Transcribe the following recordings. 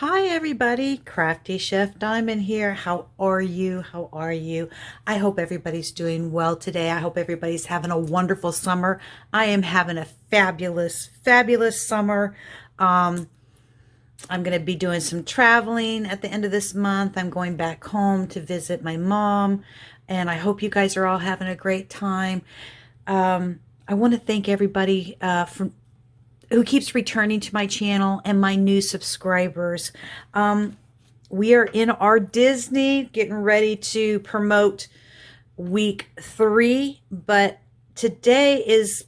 Hi everybody, Crafty Chef Diamond here. How are you? How are you? I hope everybody's doing well today. I hope everybody's having a wonderful summer. I am having a fabulous, fabulous summer. I'm going to be doing some traveling at the end of this month. I'm going back home to visit my mom, and I hope you guys are all having a great time. I want to thank everybody who keeps returning to my channel and my new subscribers. We are in our Disney, getting ready to promote week 3, but today is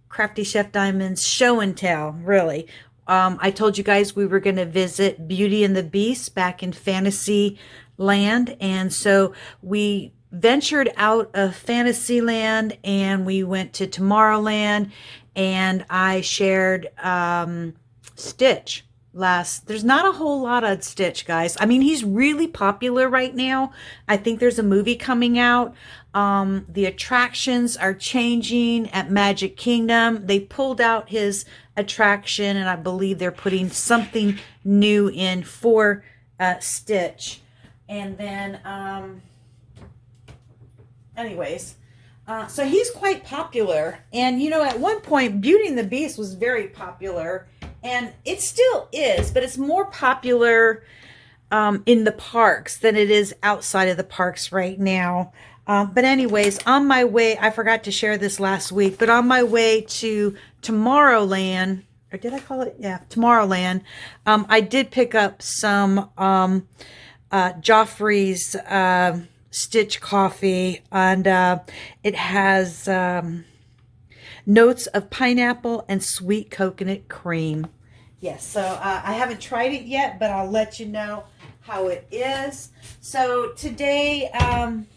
Crafty Chef Diamond's show and tell, really. I told you guys we were going to visit Beauty and the Beast back in Fantasyland, and so we ventured out of Fantasyland and we went to Tomorrowland, and I shared Stitch there's not a whole lot of Stitch, guys. I mean, he's really popular right now. I think there's a movie coming out. The attractions are changing at Magic Kingdom. They pulled out his attraction, and I believe they're putting something new in for Stitch. And then anyways, so he's quite popular. And, you know, at one point, Beauty and the Beast was very popular. And it still is, but it's more popular in the parks than it is outside of the parks right now. But anyways, on my way, I forgot to share this last week, but on my way to Tomorrowland, or did I call it? Yeah, Tomorrowland, I did pick up some Joffrey's Stitch coffee, and it has notes of pineapple and sweet coconut cream. Yes, so I haven't tried it yet, but I'll let you know how it is. So today, I'm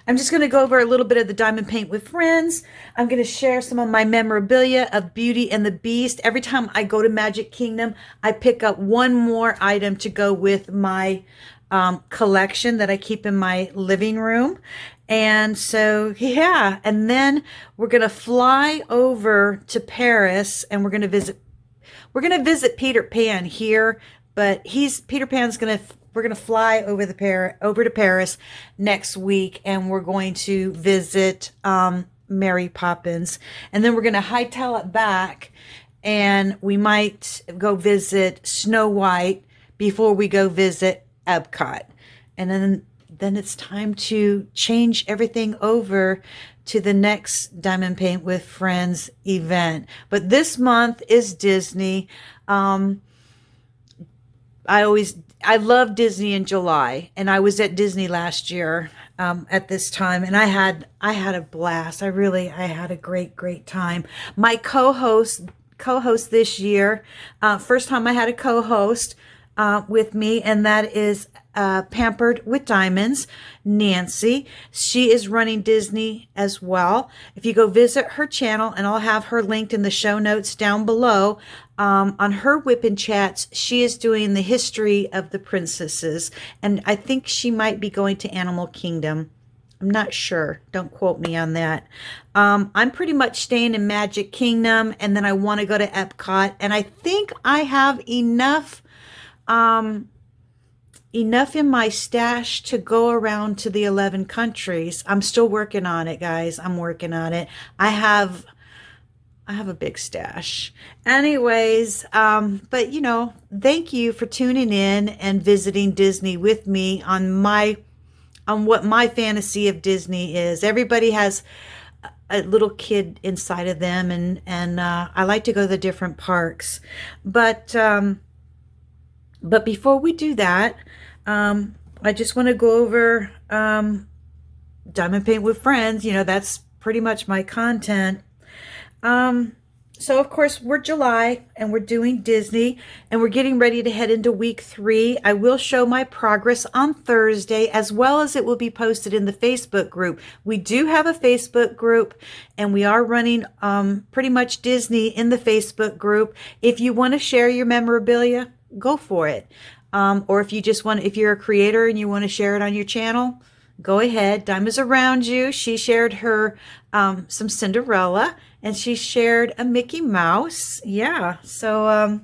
just going to go over a little bit of the Diamond Paint with Friends. I'm going to share some of my memorabilia of Beauty and the Beast. Every time I go to Magic Kingdom, I pick up one more item to go with my collection that I keep in my living room. And so, yeah, and then we're going to fly over to Paris, and we're going to visit Peter Pan here, but we're going to fly over to Paris next week, and we're going to visit Mary Poppins, and then we're going to hightail it back, and we might go visit Snow White before we go visit Epcot. And then it's time to change everything over to the next Diamond Paint with Friends event. But this month is Disney. I love Disney in July, and I was at Disney last year at this time, and I had a blast. I had a great time. My co-host this year, first time I had a co-host with me, and that is Pampered with Diamonds, Nancy. She is running Disney as well. If you go visit her channel, and I'll have her linked in the show notes down below, on her Whippin' Chats, she is doing the history of the princesses, and I think she might be going to Animal Kingdom. I'm not sure. Don't quote me on that. I'm pretty much staying in Magic Kingdom, and then I want to go to Epcot, and I think I have enough in my stash to go around to the 11 countries. I'm still working on it, guys. I'm working on it. I have a big stash. Anyways, but you know, thank you for tuning in and visiting Disney with me on what my fantasy of Disney is. Everybody has a little kid inside of them, and I like to go to the different parks. But before we do that, I just want to go over Diamond Paint with Friends. You know, that's pretty much my content. So, of course, we're July, and we're doing Disney, and we're getting ready to head into week 3. I will show my progress on Thursday, as well as it will be posted in the Facebook group. We do have a Facebook group, and we are running pretty much Disney in the Facebook group. If you want to share your memorabilia, go for it. Or if you're a creator and you want to share it on your channel, go ahead. Diamond's around you. She shared her some Cinderella, and she shared a Mickey Mouse. Yeah. So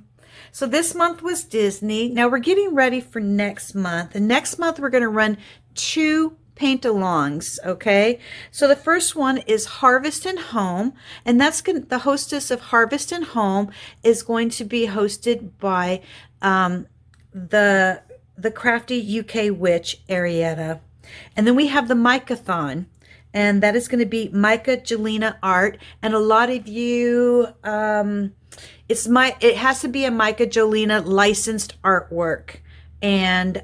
So this month was Disney. Now we're getting ready for next month. And next month we're going to run 2 paint-alongs, okay? So the first one is Harvest and Home, and that's the hostess of Harvest and Home is going to be hosted by the Crafty UK witch, Arietta. And then we have the MYKATHON, and that is going to be Micah Jelena art. And a lot of you, it has to be a Micah Jelena licensed artwork. And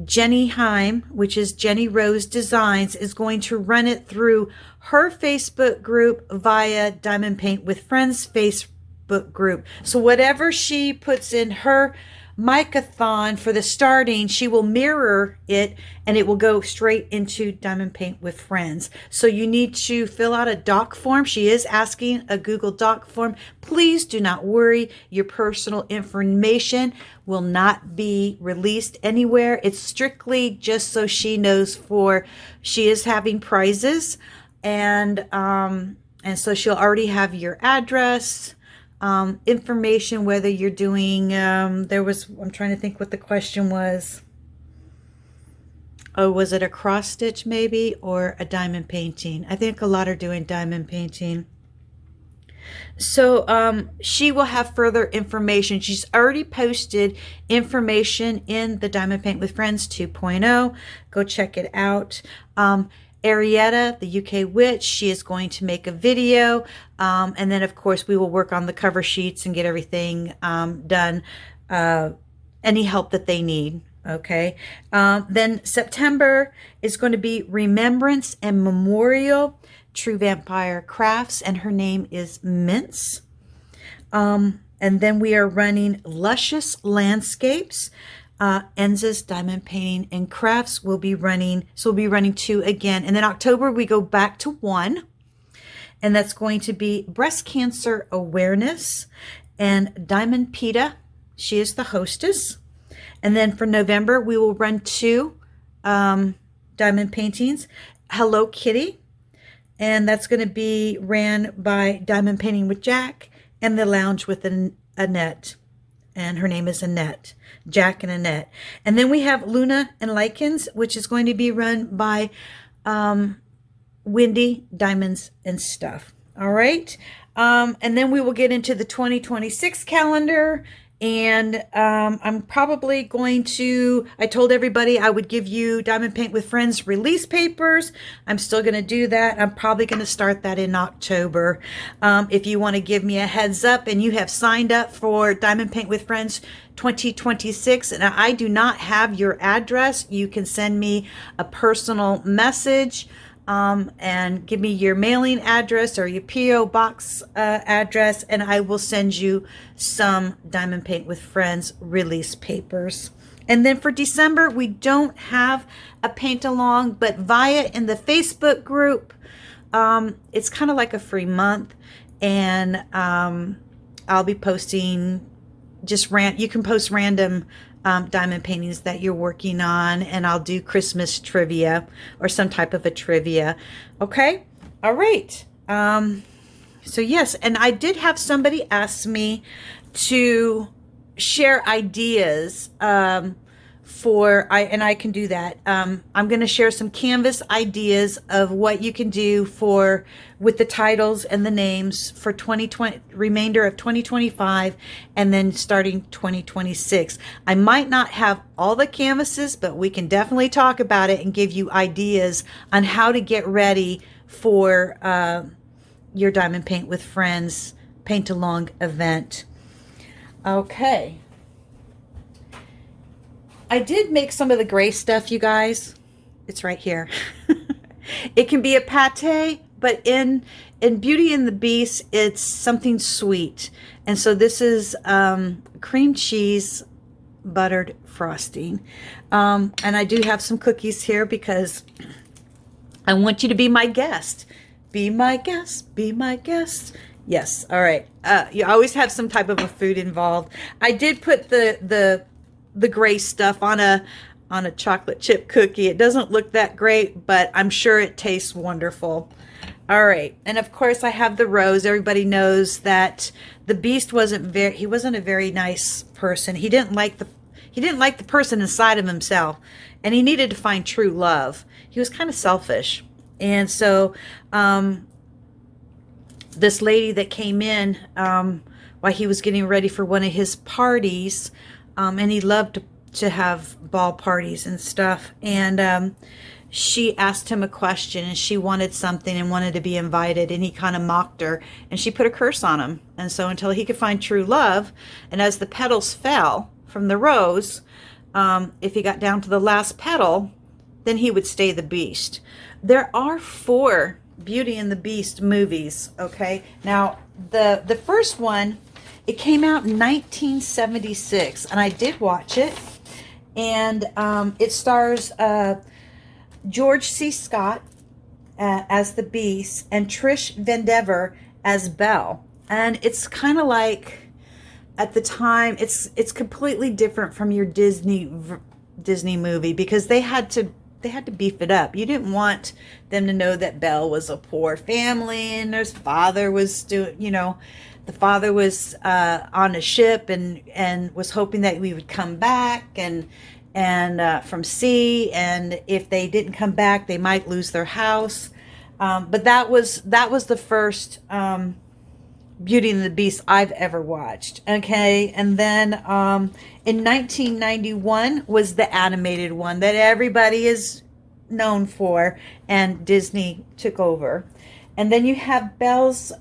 Jenny Heim, which is Jenny Rose Designs, is going to run it through her Facebook group via Diamond Paint with Friends Facebook group. So whatever she puts in her MYKATHON for the starting, she will mirror it and it will go straight into Diamond Paint with Friends. So you need to fill out a doc form. She is asking a Google Doc form. Please do not worry. Your personal information will not be released anywhere. It's strictly just so she knows she is having prizes, and so she'll already have your address, information, whether you're doing, I'm trying to think what the question was. Oh, was it a cross stitch maybe, or a diamond painting? I think a lot are doing diamond painting. So she will have further information. She's already posted information in the Diamond Paint with Friends 2.0. Go check it out. Arietta, the UK witch, she is going to make a video. And then, of course, we will work on the cover sheets and get everything done. Any help that they need. Okay. Then September is going to be Remembrance and Memorial, True Vampire Crafts, and her name is Minz. And then we are running Luscious Landscapes. Enza's Diamond Painting and Crafts will be running. So we'll be running 2 again. And then October, we go back to 1. And that's going to be Breast Cancer Awareness and Diamond Peta. She is the hostess. And then for November, we will run 2 diamond paintings. Hello Kitty. And that's going to be ran by Diamond Painting with Jack and The Lounge with Annette. And her name is Annette. Jack and Annette. And then we have Luna and Lycans, which is going to be run by Wendy, Diamonds and Stuff. All right. And then we will get into the 2026 calendar. And I'm probably going to, I told everybody I would give you Diamond Paint with Friends release papers. I'm still going to do that. I'm probably going to start that in October. If you want to give me a heads up and you have signed up for Diamond Paint with Friends 2026 and I do not have your address, you can send me a personal message. And give me your mailing address or your P.O. box address, and I will send you some Diamond Paint with Friends release papers. And then for December, we don't have a paint along, but via in the Facebook group, it's kind of like a free month, and I'll be posting just you can post random diamond paintings that you're working on, and I'll do Christmas trivia or some type of a trivia. Okay. All right. So yes, and I did have somebody ask me to share ideas and I can do that. I'm going to share some canvas ideas of what you can do with the titles and the names for 2020, remainder of 2025, and then starting 2026. I might not have all the canvases, but we can definitely talk about it and give you ideas on how to get ready for your Diamond Paint with Friends paint along event. Okay. I did make some of the gray stuff, you guys. It's right here. It can be a pate, but in Beauty and the Beast, it's something sweet. And so this is cream cheese buttered frosting. And I do have some cookies here because I want you to be my guest. Be my guest. Be my guest. Yes. All right. You always have some type of a food involved. I did put the gray stuff on a chocolate chip cookie. It doesn't look that great, but I'm sure it tastes wonderful. All right. And of course I have the rose. Everybody knows that the Beast he wasn't a very nice person. He didn't like the person inside of himself, and he needed to find true love. He was kind of selfish. And so this lady that came in while he was getting ready for one of his parties, and he loved to have ball parties and stuff, and she asked him a question, and she wanted something and wanted to be invited, and he kind of mocked her, and she put a curse on him. And so until he could find true love, and as the petals fell from the rose, if he got down to the last petal, then he would stay the Beast. There are 4 Beauty and the Beast movies, okay? Now, the first one, it came out in 1976, and I did watch it, and it stars George C. Scott as the Beast and Trish Vandever as Belle. And it's kind of like, at the time, it's completely different from your Disney movie, because they had to beef it up. You didn't want them to know that Belle was a poor family, and his father was doing, the father was on a ship and was hoping that we would come back and from sea, and if they didn't come back, they might lose their house. But that was the first Beauty and the Beast I've ever watched. Okay, and then in 1991 was the animated one that everybody is known for, and Disney took over. And then you have Belle's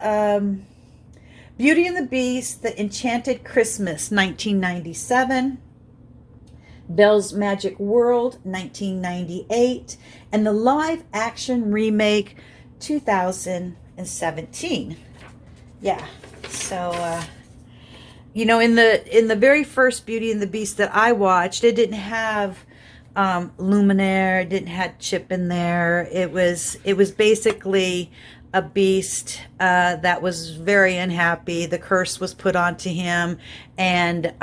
Beauty and the Beast, The Enchanted Christmas, 1997. Belle's Magic World, 1998, and the live action remake, 2017. Yeah, so in the very first Beauty and the Beast that I watched, it didn't have Luminaire, it didn't have Chip in there. It was basically a beast that was very unhappy. The curse was put onto him, and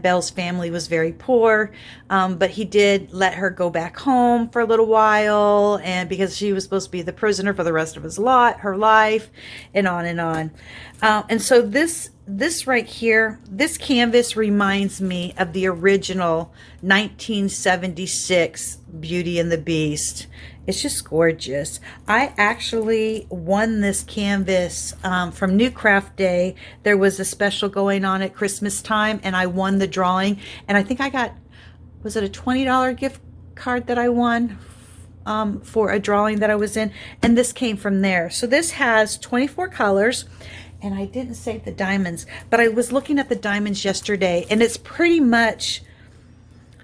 Belle's family was very poor, but he did let her go back home for a little while, and because she was supposed to be the prisoner for the rest of her life, and on and on. And so this right here, this canvas reminds me of the original 1976 Beauty and the Beast. It's just gorgeous. I actually won this canvas from New Craft Day. There was a special going on at Christmas time, and I won the drawing. And I think I got, was it a $20 gift card that I won for a drawing that I was in? And this came from there. So this has 24 colors. And I didn't save the diamonds, but I was looking at the diamonds yesterday, and it's pretty much,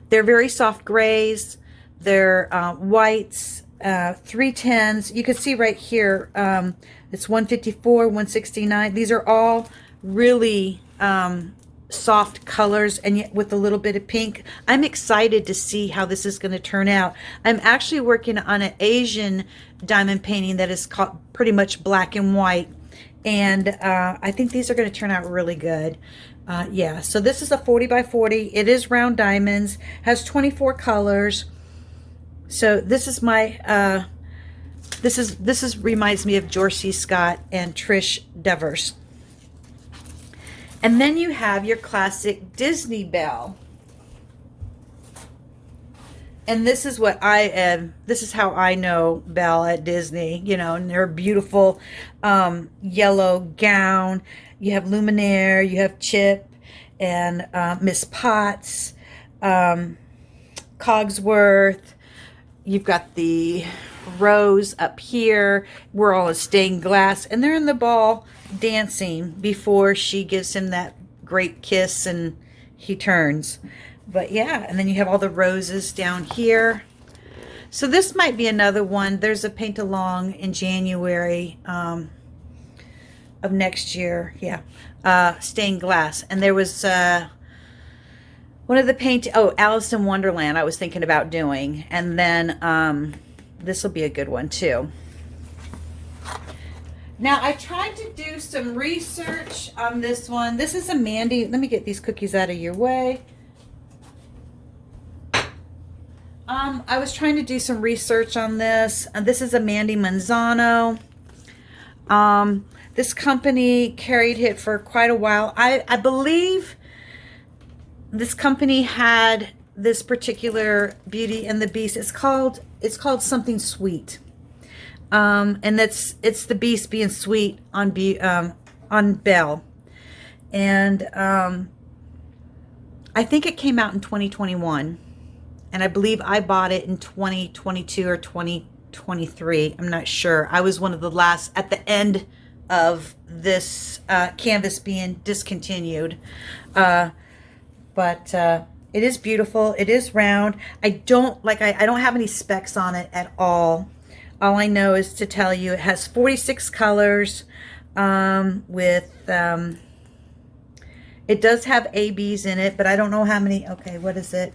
they're very soft grays, they're whites, 310s. You can see right here, it's 154, 169. These are all really soft colors, and yet with a little bit of pink. I'm excited to see how this is going to turn out. I'm actually working on an Asian diamond painting that is called pretty much black and white. And I think these are going to turn out really good. Yeah, so this is a 40 by 40. It is round diamonds, has 24 colors. So this is my, this reminds me of George C. Scott and Trish Devers. And then you have your classic Disney Belle. And this is what I am. This is how I know Belle at Disney, you know, in her beautiful yellow gown. You have Luminaire, you have Chip, and Miss Potts, Cogsworth. You've got the Rose up here. We're all in stained glass, and they're in the ball dancing before she gives him that great kiss and he turns. But yeah, and then you have all the roses down here. So this might be another one. There's a paint along in January of next year. Yeah, stained glass. And there was one of the Alice in Wonderland I was thinking about doing. And then this will be a good one too. Now, I tried to do some research on this one. This is a Mandy. Let me get these cookies out of your way. I was trying to do some research on this. This is a Mandy Manzano. This company carried it for quite a while. I believe this company had this particular Beauty and the Beast. It's called something sweet. And it's the Beast being sweet on Belle. And I think it came out in 2021. And I believe I bought it in 2022 or 2023. I'm not sure. I was one of the last at the end of this canvas being discontinued. But it is beautiful. It is round. I don't have any specs on it at all. All I know is to tell you it has 46 colors with it does have ABs in it, but I don't know how many. Okay, what is it?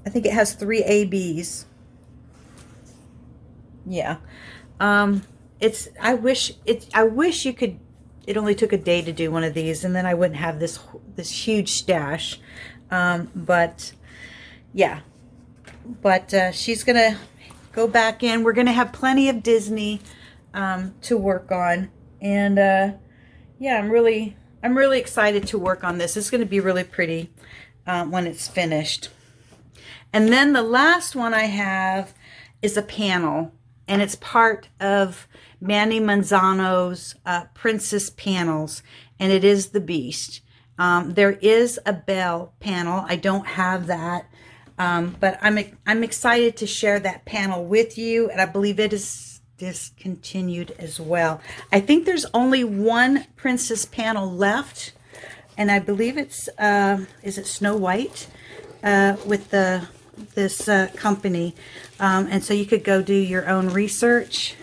I think it has 3 ABs. Yeah. I wish you could, it only took a day to do one of these and then I wouldn't have this huge stash. But yeah. But she's going to go back in. We're going to have plenty of Disney to work on. And yeah, I'm really excited to work on this. It's going to be really pretty when it's finished. And then the last one I have is a panel, and it's part of Mandy Manzano's Princess Panels, and it is the Beast. There is a Belle panel. I don't have that, but I'm excited to share that panel with you, and I believe it is discontinued as well. I think there's only one Princess panel left, and I believe it's is it Snow White with this company, and so you could go do your own research.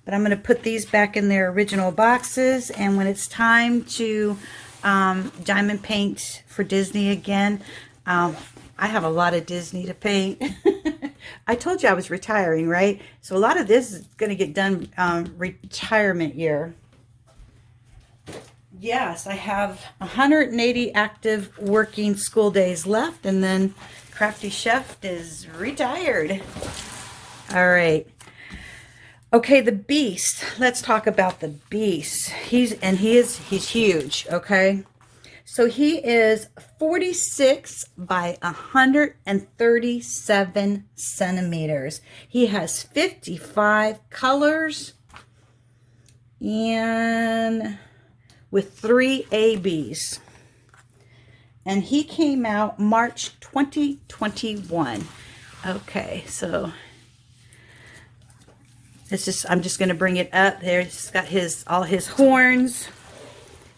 But I'm going to put these back in their original boxes, and when it's time to diamond paint for Disney again, I have a lot of Disney to paint. I told you I was retiring, right? So a lot of this is going to get done retirement year. Yes, I have 180 active working school days left, and then Crafty Chef is retired. All right. Okay, the Beast. Let's talk about the Beast. He's huge, okay? So he is 46 by 137 centimeters. He has 55 colors and with 3 ABs. And he came out March 2021. Okay, so this is, I'm just going to bring it up there. He's got all his horns.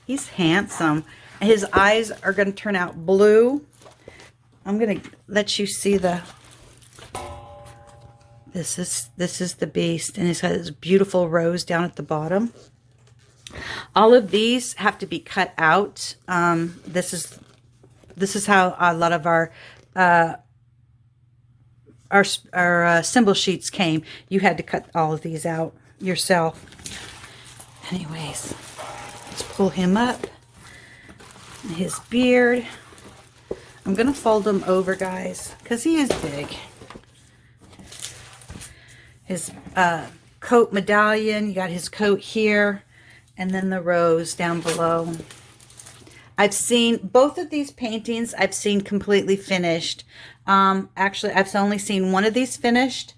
He's handsome. His eyes are going to turn out blue. I'm going to let you see this is the Beast, and it's got this beautiful rose down at the bottom. All of these have to be cut out. This is how a lot of our symbol sheets came. You had to cut all of these out yourself. Anyways, let's pull him up. His beard. I'm going to fold him over, guys, because he is big. His coat medallion. You got his coat here, and then the rose down below. I've seen both of these paintings. I've seen completely finished. Actually, I've only seen one of these finished.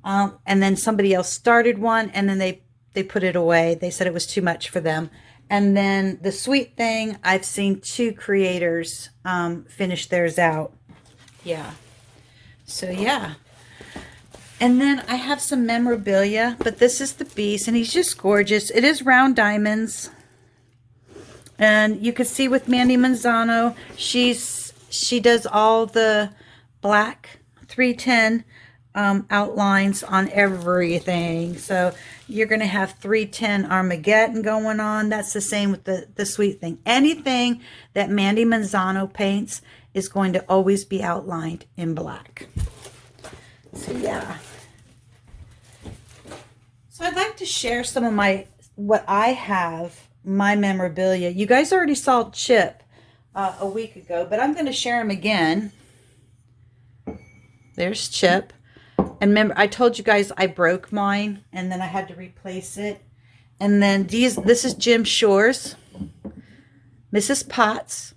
And then somebody else started one, and then they put it away. They said it was too much for them. And then the Sweet Thing, I've seen 2 creators finish theirs out. Yeah. So, yeah. And then I have some memorabilia, but this is the Beast, and he's just gorgeous. It is round diamonds. And you can see with Mandy Manzano, she does all the black 310 outlines on everything. So you're going to have 310 Armageddon going on. That's the same with the Sweet Thing. Anything that Mandy Manzano paints is going to always be outlined in black. So yeah. So I'd like to share some of what I have, my memorabilia. You guys already saw Chip a week ago, but I'm going to share him again. There's Chip. And remember, I told you guys I broke mine, and then I had to replace it. And then this is Jim Shore's Mrs. Potts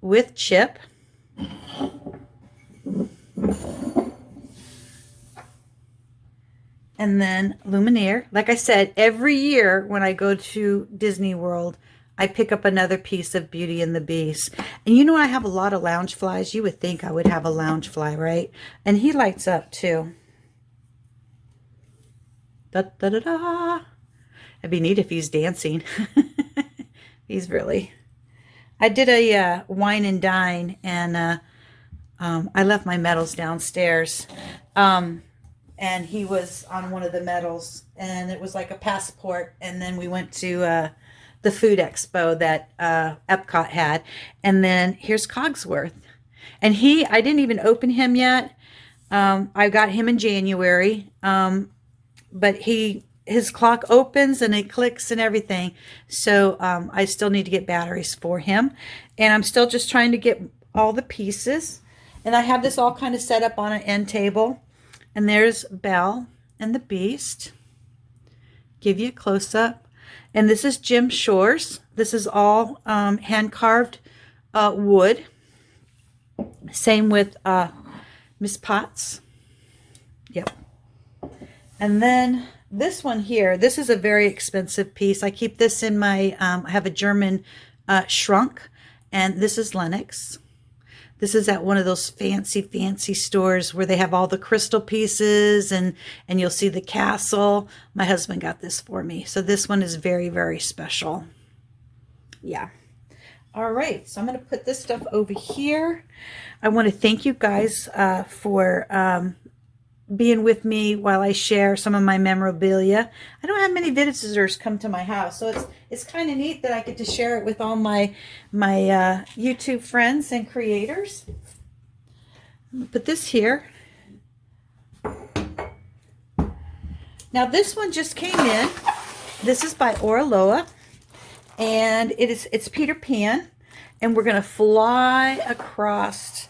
with Chip. And then Luminaire. Like I said, every year when I go to Disney World, I pick up another piece of Beauty and the Beast. And you know, I have a lot of lounge flies. You would think I would have a lounge fly, right? And he lights up too. Da da da da. It'd be neat if he's dancing. He's really. I did a wine and dine, and I left my medals downstairs. And he was on one of the medals, and it was like a passport. And then we went to the food expo that Epcot had. And then here's Cogsworth. And I didn't even open him yet. I got him in January. But his clock opens and it clicks and everything. So I still need to get batteries for him. And I'm still just trying to get all the pieces. And I have this all kind of set up on an end table. And there's Belle and the Beast. Give you a close-up. And this is Jim Shore's. This is all hand-carved wood. Same with Miss Potts. Yep. And then this one here, this is a very expensive piece. I keep this in my, I have a German shrunk. And this is Lennox. This is at one of those fancy stores where they have all the crystal pieces, and you'll see the castle. My husband got this for me. So this one is very, very special. Yeah. All right. So I'm going to put this stuff over here. I want to thank you guys for being with me while I share some of my memorabilia. I don't have many visitors come to my house, so it's kind of neat that I get to share it with all my YouTube friends and creators. I'm gonna put this here. Now this one just came in. This is by Oraloa, and it's Peter Pan, and we're gonna fly across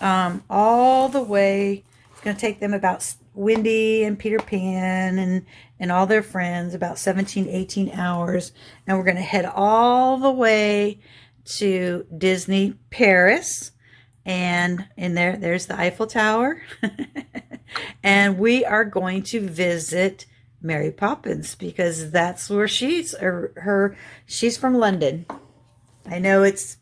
all the way. Going to take them about Wendy and Peter Pan and all their friends about 18 hours, and we're going to head all the way to Disney Paris, and in there's the Eiffel Tower. And we are going to visit Mary Poppins because that's where she's from London. I know it's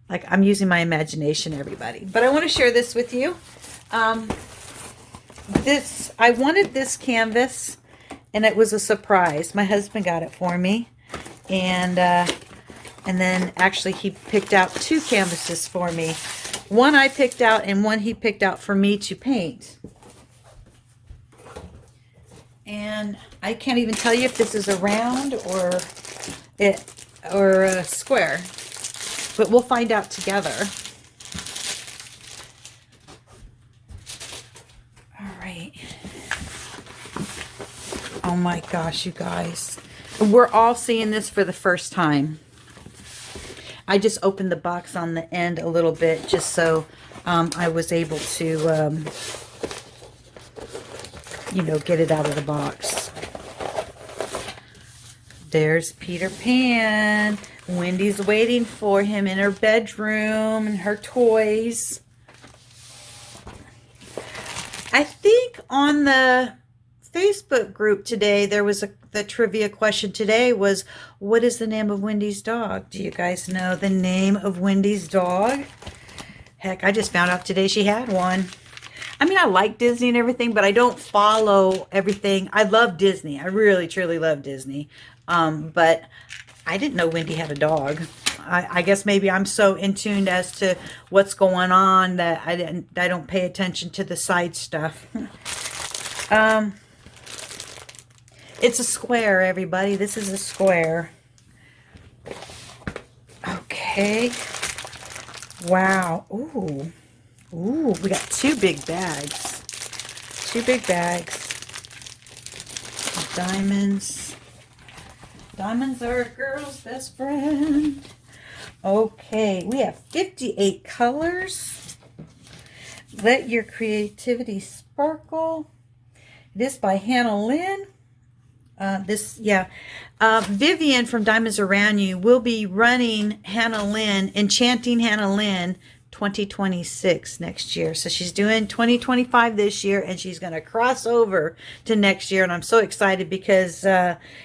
like I'm using my imagination, everybody, but I want to share this with you. I wanted this canvas, and it was a surprise. My husband got it for me, and then actually he picked out two canvases for me. One I picked out, and one he picked out for me to paint. And I can't even tell you if this is a round or a square, but we'll find out together. Oh my gosh, you guys. We're all seeing this for the first time. I just opened the box on the end a little bit just so I was able to, you know, get it out of the box. There's Peter Pan. Wendy's waiting for him in her bedroom and her toys. I think on the Facebook group today, there was the trivia question today was, what is the name of Wendy's dog? Do you guys know the name of Wendy's dog? Heck, I just found out today she had one. I mean, I like Disney and everything, but I don't follow everything. I love Disney. I really, truly love Disney. But I didn't know Wendy had a dog. I guess maybe I'm so in tune as to what's going on that I don't pay attention to the side stuff. It's a square, everybody. This is a square. Okay. Wow. Ooh. Ooh, we got two big bags. Two big bags. Diamonds. Diamonds are a girl's best friend. Okay, we have 58 colors. Let Your Creativity Sparkle. It is by Hannah Lynn. Vivian from Diamonds Around You will be running Hannah Lynn, Enchanting Hannah Lynn 2026 next year. So she's doing 2025 this year, and she's going to cross over to next year. And I'm so excited because,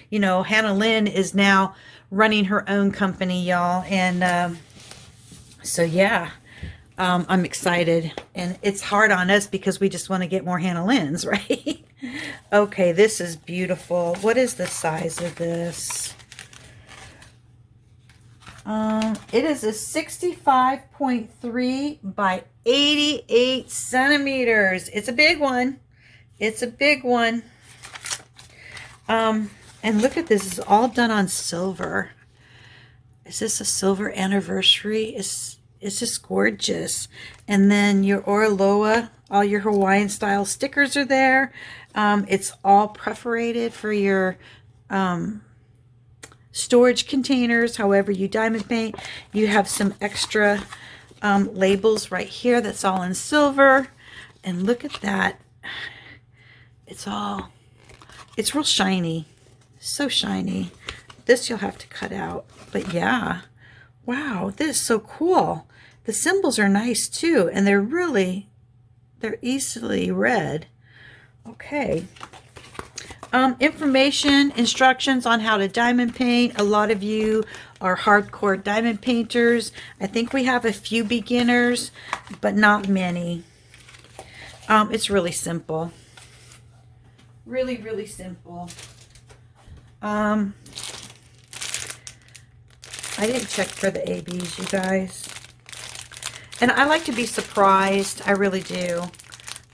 you know, Hannah Lynn is now running her own company, y'all. And so, yeah. I'm excited, and it's hard on us because we just want to get more Hannah Lynn's, right? Okay, this is beautiful. What is the size of this? It is a 65.3 by 88 centimeters. It's a big one. It's a big one. And look at this. It's all done on silver. Is this a silver anniversary? It's just gorgeous. And then your Oraloa, all your Hawaiian style stickers are there. It's all perforated for your storage containers, however you diamond paint. You have some extra labels right here that's all in silver. And look at that. It's real shiny. So shiny. This you'll have to cut out. But yeah. Wow, this is so cool. The symbols are nice too, and they're easily read. Okay. Information, instructions on how to diamond paint. A lot of you are hardcore diamond painters. I think we have a few beginners, but not many. It's really simple. Really, really simple. I didn't check for the ABs, you guys. And I like to be surprised. I really do.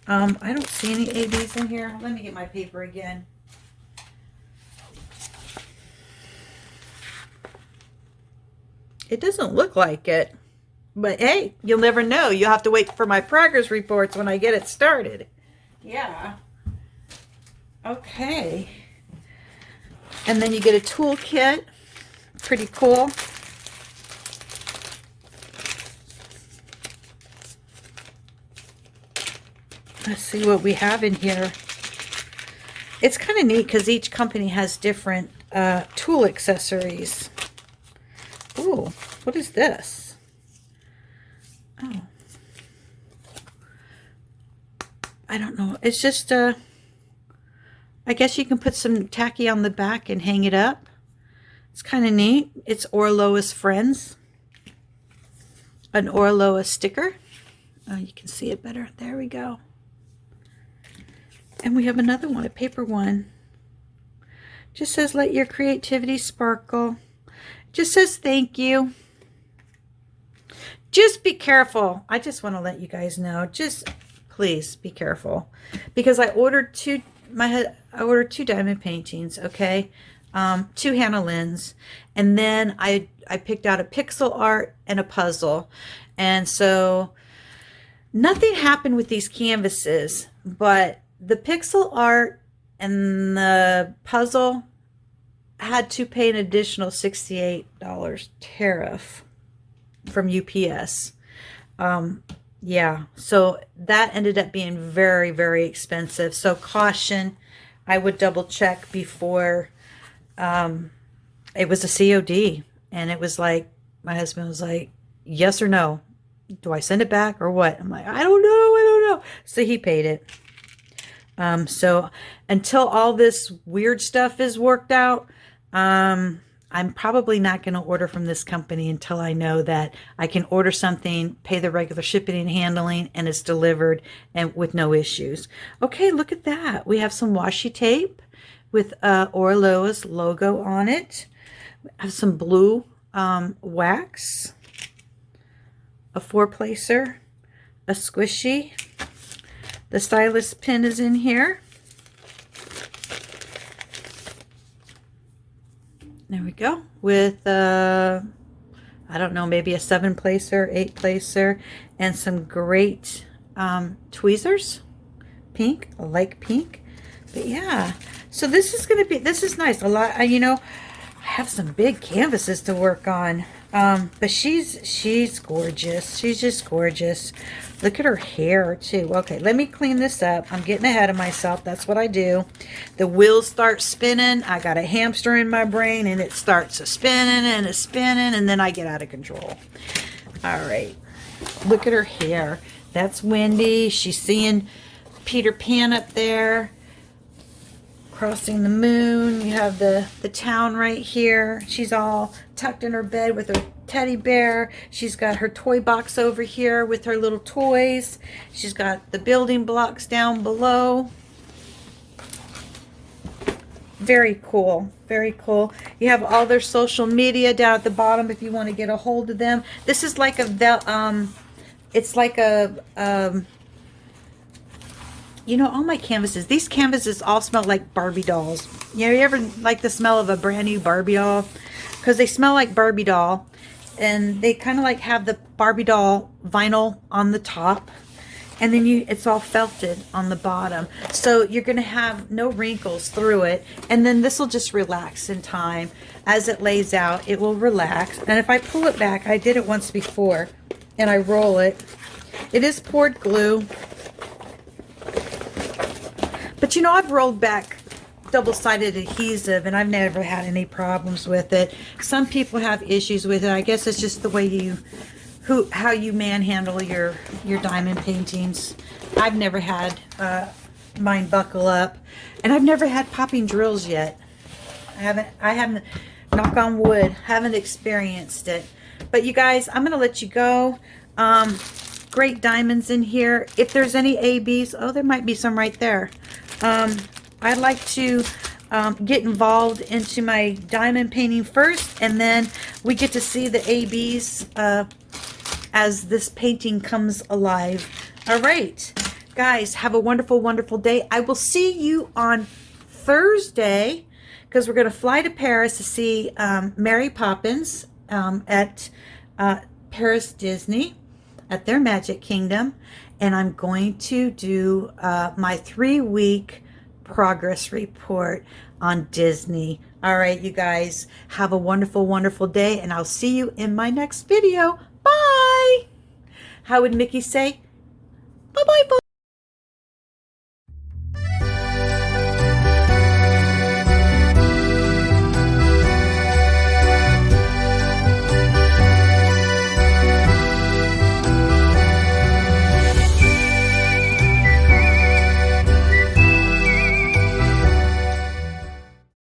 I don't see any ABs in here. Let me get my paper again. It doesn't look like it. But hey, you'll never know. You'll have to wait for my progress reports when I get it started. Yeah. Okay. And then you get a toolkit. Pretty cool. Let's see what we have in here. It's kind of neat because each company has different tool accessories. Ooh, what is this? Oh. I don't know. It's just, I guess you can put some tacky on the back and hang it up. It's kind of neat. It's Oraloa's Friends. An Oraloa sticker. Oh, you can see it better. There we go. And we have another one, a paper one. Just says, let your creativity sparkle. Just says, thank you. Just be careful. I just want to let you guys know. Just please be careful. Because I ordered two diamond paintings, okay? 2 Hannah Lynn's. And then I picked out a pixel art and a puzzle. And so nothing happened with these canvases, but the pixel art and the puzzle had to pay an additional $68 tariff from UPS. Yeah, so that ended up being very, very expensive. So caution, I would double check before. It was a COD, and it was like, my husband was like, yes or no? Do I send it back or what? I'm like, I don't know. So he paid it. So until all this weird stuff is worked out, I'm probably not going to order from this company until I know that I can order something, pay the regular shipping and handling, and it's delivered and with no issues. Okay, look at that. We have some washi tape with Oraloa's logo on it. We have some blue wax, a 4-placer, a squishy. The stylus pin is in here. There we go. With, I don't know, maybe a 7-placer, 8-placer, and some great tweezers. Pink, I like pink. But yeah, so this is going to be, this is nice. A lot, you know, I have some big canvases to work on. But she's gorgeous. She's just gorgeous. Look at her hair, too. Okay, let me clean this up. I'm getting ahead of myself. That's what I do. The wheels start spinning. I got a hamster in my brain, and it starts a spinning and a spinning, and then I get out of control. All right. Look at her hair. That's Wendy. She's seeing Peter Pan up there. Crossing the moon. You have the town right here. She's all tucked in her bed with her teddy bear. She's got her toy box over here with her little toys. She's got the building blocks down below. Very cool. Very cool. You have all their social media down at the bottom if you want to get a hold of them. This is like it's like a you know, all my canvases, these canvases all smell like Barbie dolls. You know, you ever like the smell of a brand new Barbie doll? Because they smell like Barbie doll. And they kind of like have the Barbie doll vinyl on the top. And then it's all felted on the bottom. So you're going to have no wrinkles through it. And then this will just relax in time. As it lays out, it will relax. And if I pull it back, I did it once before. And I roll it. It is poured glue. But you know, I've rolled back double-sided adhesive and I've never had any problems with it. Some people have issues with it. I guess it's just the way how you manhandle your diamond paintings. I've never had mine buckle up, and I've never had popping drills yet. I haven't, knock on wood, haven't experienced it. But you guys, I'm gonna let you go. Great diamonds in here. If there's any ABs, oh, there might be some right there. I'd like to get involved into my diamond painting first, and then we get to see the ABs as this painting comes alive. All right, guys, have a wonderful, wonderful day. I will see you on Thursday because we're going to fly to Paris to see Mary Poppins at Paris Disney at their Magic Kingdom. And I'm going to do my 3-week progress report on Disney. All right, you guys, have a wonderful, wonderful day, and I'll see you in my next video. Bye. How would Mickey say? Bye-bye, bye.